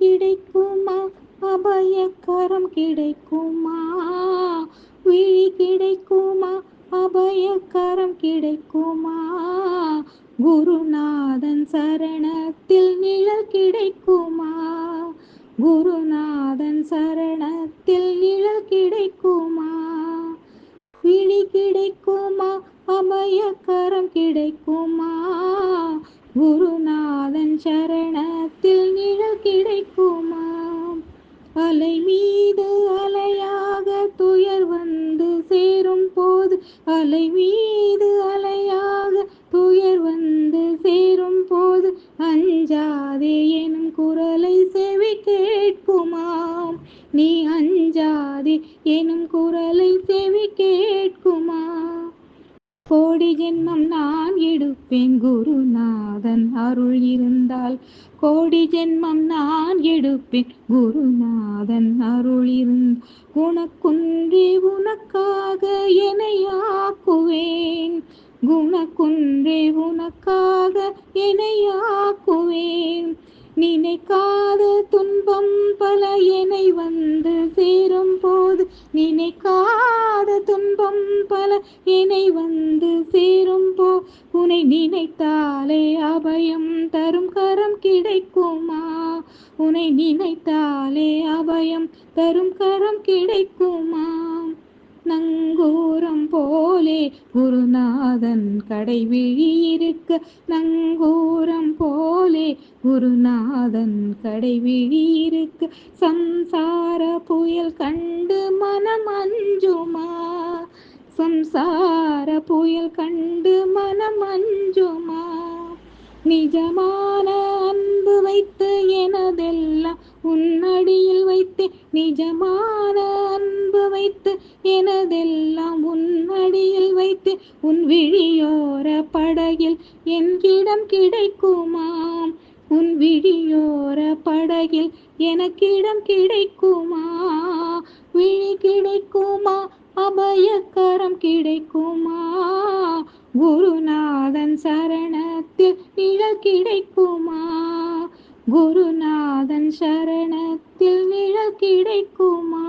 கிடைக்குமா, அபயக்கரம் கிடைக்குமா, விழி கிடைக்குமா, அபயக்கரம் கிடைக்குமா, குருநாதன் சரணத்தில் நிழல் கிடைக்குமா, குருநாதன் சரணத்தில் நிழல் கிடைக்குமா, விழி கிடைக்குமா, அபயக்கரம் கிடைக்குமா, குருநாதன் சரணத்தில் நிழல் கிடைக்குமா. அலை மீது அலையாக துயர் வந்து சேரும் போது, அலை மீது அலையாக துயர் வந்து சேரும் போது, அஞ்சாதே எனும் குரலை செவி கேட்குமாம். நீ அஞ்சாதே எனும் குரலை செவி கேட்குமா. கோடி ஜென்மம் நான் எடுப்பேன் குருநாதன் அருள் இருந்தால், கோடி ஜென்மம் நான் எடுப்பேன் குருநாதன் அருள் இருந்தால், குணக்குன்றே உனக்காக என்னை ஆக்குவேன், குணக்குன்றே உனக்காக என்னை ஆக்குவேன். நினைக்காத துன்பம் பல என்னை வந்து சேரும் போது, நினைக்காத துன்பம் பல என்னை வந்து சேரும் போ, உன்னை நினைத்தாலே அபயம் தரும் கரம் கிடைக்குமா, உன்னை நினைத்தாலே அபயம் தரும் கரம் கிடைக்குமா. நங்கூரம் போலே குருநாதன் கடைவிழி இருக்க, நங்கூரம் போலே குருநாதன் கடைவிழி இருக்க, சம்சார புயல் கண்டு மனம் அஞ்சுமா, சம்சார புயல் கண்டு மனம் அஞ்சுமா. நிஜமான அன்பு வைத்து எனதெல்லாம் உன்னடியில் வைத்து, நிஜமான அன்பு வைத்து எனதெல்லாம் உன்னடியில் வைத்து, உன் விழியோர படகில் என் இடம் கிடைக்குமாம், உன் விழியோர படகில் எனக்கிடம் கிடைக்குமா. விழி கிடைக்குமா, அபயக்கரம் கிடைக்குமா, குருநாதன் சரணத்தில் நிழல் கிடைக்குமா, குருநாதன் சரணத்தில் நிழல் கிடைக்குமா.